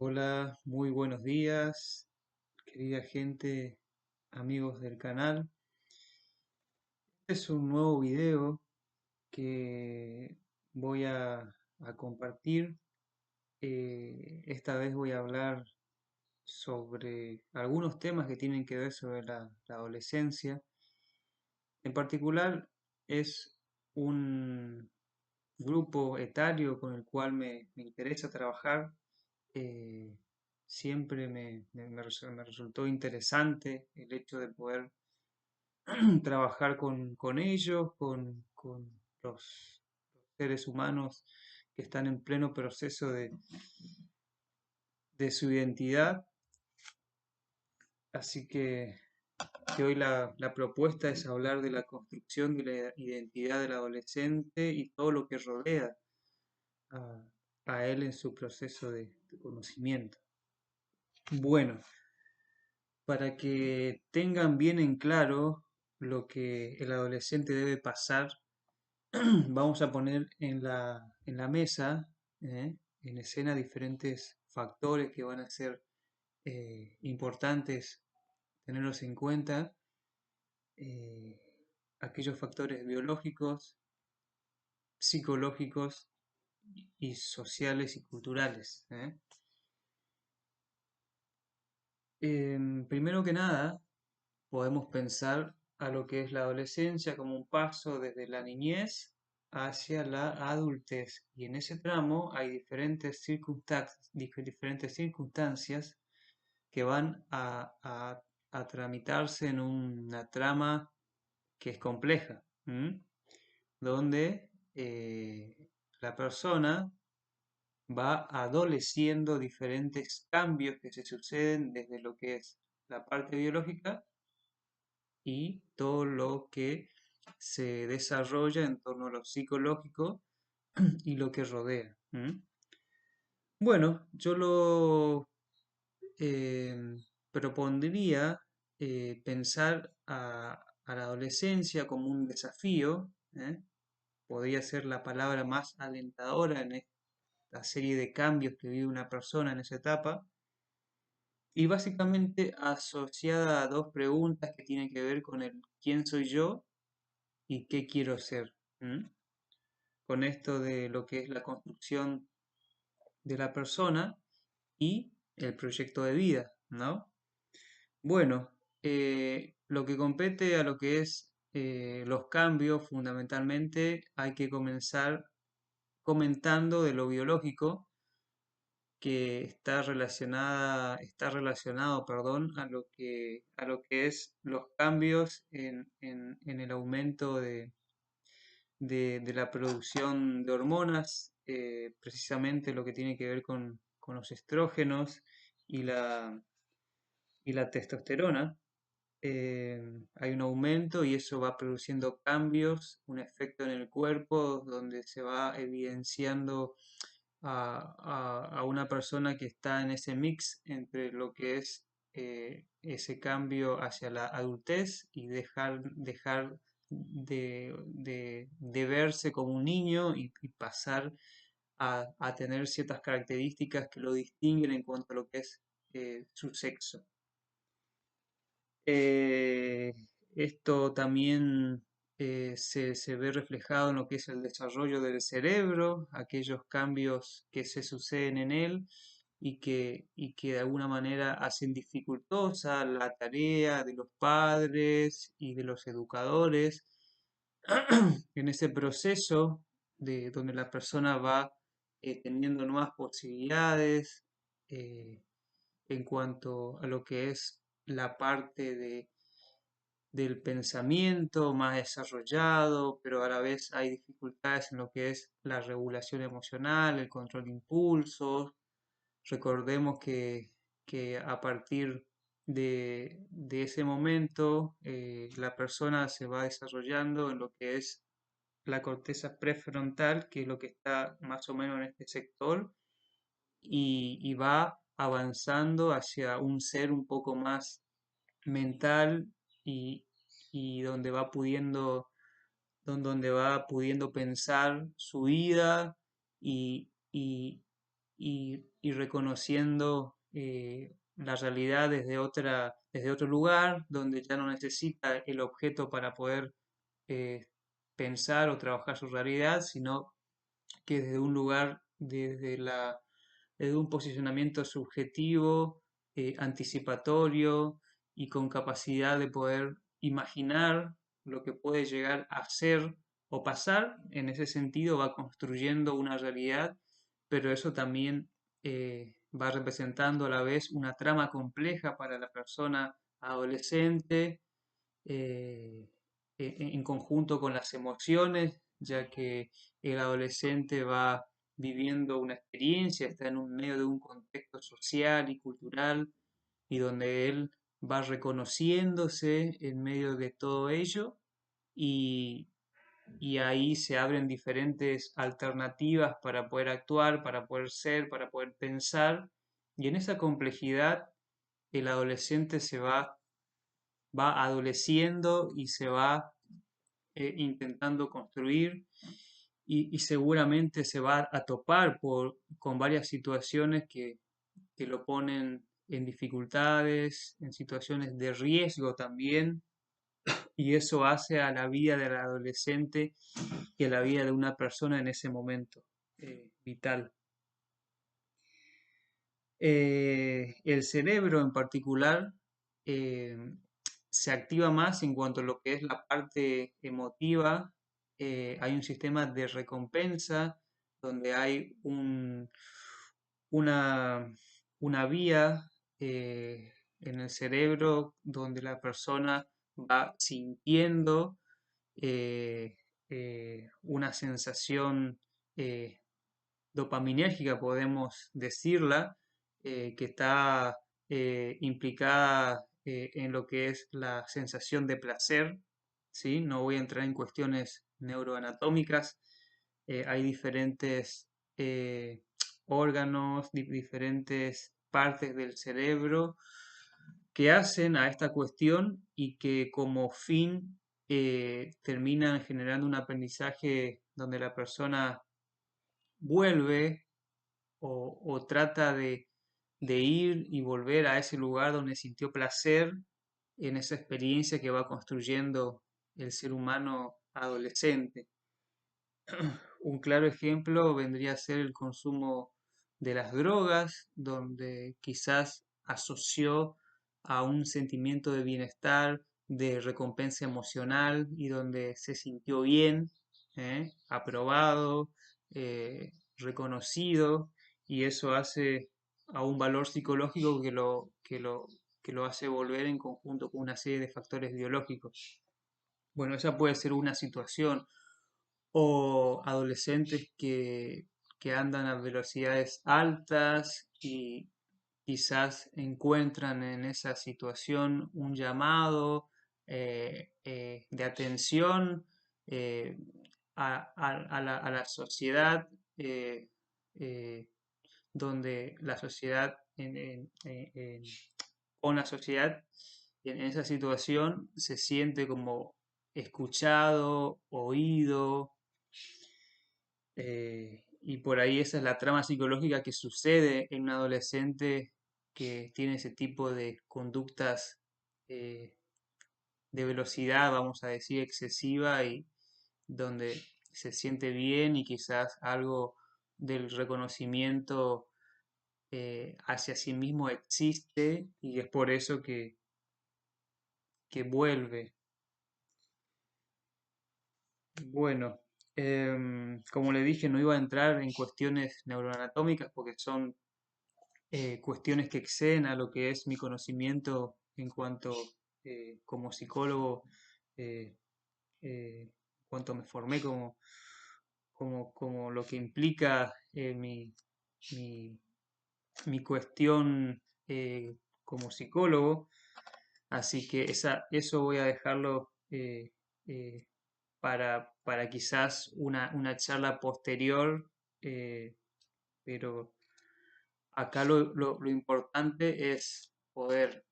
Hola, muy buenos días, querida gente, amigos del canal. Este es un nuevo video que voy a compartir. Esta vez voy a hablar sobre algunos temas que tienen que ver sobre la adolescencia. En particular, es un grupo etario con el cual me interesa trabajar. eh, Siempre me resultó interesante el hecho de poder trabajar con ellos, con los seres humanos que están en pleno proceso de su identidad. Así que hoy la propuesta es hablar de la construcción de la identidad del adolescente y todo lo que rodea a, a él en su proceso de conocimiento. Bueno, para que tengan bien en claro lo que el adolescente debe pasar, vamos a poner en la mesa, en escena, diferentes factores que van a ser importantes tenerlos en cuenta. eh, Aquellos factores biológicos, psicológicos y sociales y culturales. Primero que nada, podemos pensar a lo que es la adolescencia como un paso desde la niñez hacia la adultez. Y en ese tramo hay diferentes circunstancias que van a tramitarse en una trama que es compleja, donde la persona va adoleciendo diferentes cambios que se suceden desde lo que es la parte biológica y todo lo que se desarrolla en torno a lo psicológico y lo que rodea. Bueno, yo lo propondría pensar a la adolescencia como un desafío. Podría ser la palabra más alentadora en esta serie de cambios que vive una persona en esa etapa, y básicamente asociada a dos preguntas que tienen que ver con el quién soy yo y qué quiero ser. ¿m? Con esto de lo que es la construcción de la persona y el proyecto de vida, ¿no? Bueno, lo que compete a lo que es los cambios, fundamentalmente, hay que comenzar comentando de lo biológico, que está relacionado, perdón, a lo que es los cambios en el aumento de la producción de hormonas, precisamente lo que tiene que ver con los estrógenos y y la testosterona. Hay un aumento y eso va produciendo cambios, un efecto en el cuerpo donde se va evidenciando a una persona que está en ese mix entre lo que es ese cambio hacia la adultez y dejar de verse como un niño y pasar a tener ciertas características que lo distinguen en cuanto a lo que es su sexo. Eh, Esto también se ve reflejado en lo que es el desarrollo del cerebro, aquellos cambios que se suceden en él y que de alguna manera hacen dificultosa la tarea de los padres y de los educadores en ese proceso de donde la persona va teniendo nuevas posibilidades eh, en cuanto a lo que es la parte del pensamiento más desarrollado, pero a la vez hay dificultades en lo que es la regulación emocional, el control de impulsos. Recordemos que a partir de ese momento la persona se va desarrollando en lo que es la corteza prefrontal, que es lo que está más o menos en este sector, y va avanzando hacia un ser un poco más mental y, y donde va pudiendo pensar su vida y, y- y reconociendo la realidad desde otro lugar, donde ya no necesita el objeto para poder eh, pensar o trabajar su realidad, sino que desde un lugar, desde un posicionamiento subjetivo, anticipatorio y con capacidad de poder imaginar lo que puede llegar a ser o pasar, en ese sentido va construyendo una realidad, pero eso también va representando a la vez una trama compleja para la persona adolescente, eh, en conjunto con las emociones, ya que el adolescente va viviendo una experiencia, está en un medio de un contexto social y cultural, y donde él va reconociéndose en medio de todo ello, y, y ahí se abren diferentes alternativas para poder actuar, para poder ser, para poder pensar, y en esa complejidad el adolescente va adoleciendo y se va intentando construir, y seguramente se va a topar con varias situaciones que lo ponen en dificultades, en situaciones de riesgo también, y eso hace a la vida del adolescente y a la vida de una persona en ese momento vital. El cerebro en particular eh, se activa más en cuanto a lo que es la parte emotiva. Hay un sistema de recompensa donde hay una, una vía en el cerebro donde la persona va sintiendo eh, una sensación eh, dopaminérgica, podemos decirla, que está implicada en lo que es la sensación de placer, ¿sí? No voy a entrar en cuestiones neuroanatómicas, hay diferentes eh, órganos, diferentes partes del cerebro que hacen a esta cuestión y que como fin terminan generando un aprendizaje donde la persona vuelve o trata de ir y volver a ese lugar donde sintió placer en esa experiencia que va construyendo el ser humano adolescente. Un claro ejemplo vendría a ser el consumo de las drogas, donde quizás asoció a un sentimiento de bienestar, de recompensa emocional y donde se sintió bien, aprobado, reconocido, y eso hace a un valor psicológico que lo hace volver en conjunto con una serie de factores biológicos. Bueno, esa puede ser una situación, o adolescentes que andan a velocidades altas y quizás encuentran en esa situación un llamado de atención eh, a la sociedad, eh, eh, donde la sociedad, con la sociedad, en esa situación se siente como escuchado, oído, y por ahí esa es la trama psicológica que sucede en un adolescente que tiene ese tipo de conductas eh, de velocidad, vamos a decir, excesiva, y donde se siente bien y quizás algo del reconocimiento hacia sí mismo existe, y es por eso que vuelve. Bueno, como le dije, no iba a entrar en cuestiones neuroanatómicas porque son cuestiones que exceden a lo que es mi conocimiento en cuanto como psicólogo, eh, en cuanto me formé como lo que implica mi, mi cuestión como psicólogo. Así que eso voy a dejarlo eh, para quizás una charla posterior, pero acá lo importante es poder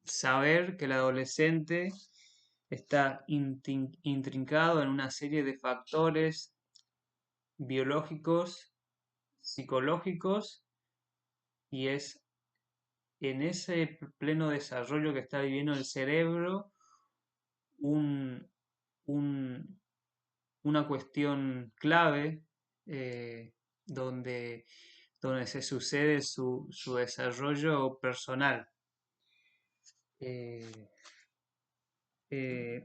saber que el adolescente está intrincado en una serie de factores biológicos, psicológicos y es en ese pleno desarrollo que está viviendo el cerebro un, un- una cuestión clave eh, donde, donde se sucede su desarrollo personal. Eh,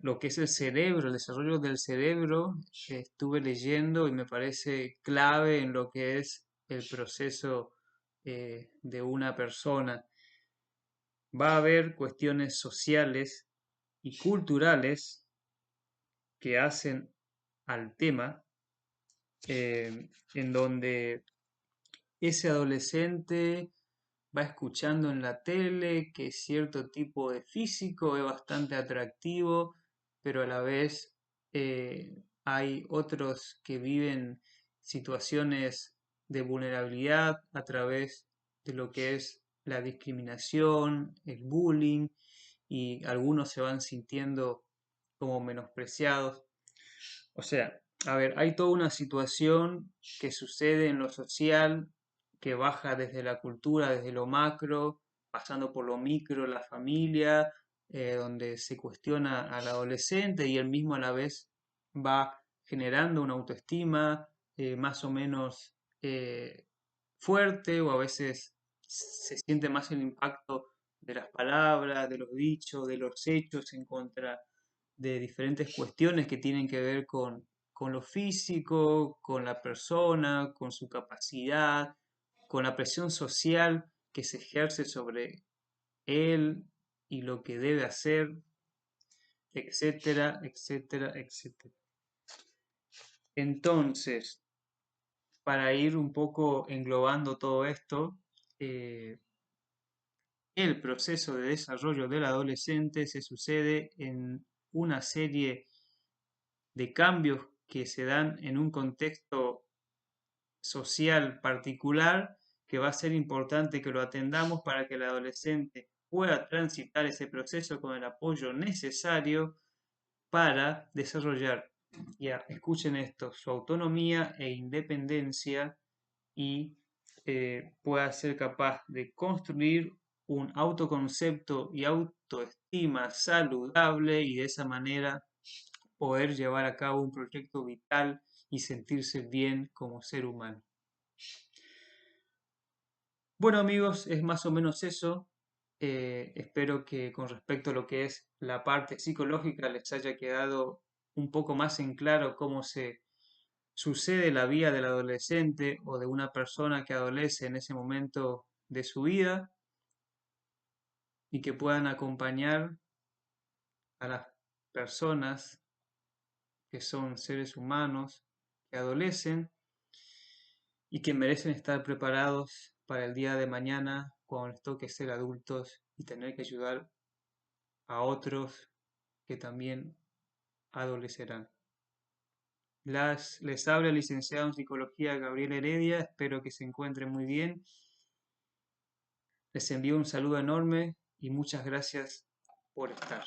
lo que es el cerebro, el desarrollo del cerebro, estuve leyendo y me parece clave en lo que es el proceso de una persona. Va a haber cuestiones sociales y culturales que hacen al tema, en donde ese adolescente va escuchando en la tele que cierto tipo de físico es bastante atractivo, pero a la vez hay otros que viven situaciones de vulnerabilidad a través de lo que es la discriminación, el bullying, y algunos se van sintiendo como menospreciados. O sea, a ver, hay toda una situación que sucede en lo social, que baja desde la cultura, desde lo macro, pasando por lo micro, la familia, donde se cuestiona al adolescente y él mismo a la vez va generando una autoestima más o menos eh, fuerte, o a veces se siente más el impacto de las palabras, de los dichos, de los hechos en contra de diferentes cuestiones que tienen que ver con lo físico, con la persona, con su capacidad, con la presión social que se ejerce sobre él y lo que debe hacer, etcétera, etcétera, etcétera. Entonces, para ir un poco englobando todo esto, eh, el proceso de desarrollo del adolescente se sucede en una serie de cambios que se dan en un contexto social particular, que va a ser importante que lo atendamos para que el adolescente pueda transitar ese proceso con el apoyo necesario para desarrollar, ya escuchen esto, su autonomía e independencia, y pueda ser capaz de construir un autoconcepto y autoestima saludable, y de esa manera poder llevar a cabo un proyecto vital y sentirse bien como ser humano. Bueno amigos, es más o menos eso. Espero que con respecto a lo que es la parte psicológica les haya quedado un poco más en claro cómo se sucede la vida del adolescente o de una persona que adolece en ese momento de su vida, y que puedan acompañar a las personas que son seres humanos que adolecen y que merecen estar preparados para el día de mañana cuando les toque ser adultos y tener que ayudar a otros que también adolecerán. Les habla el licenciado en psicología Gabriel Heredia, espero que se encuentren muy bien. Les envío un saludo enorme y muchas gracias por estar.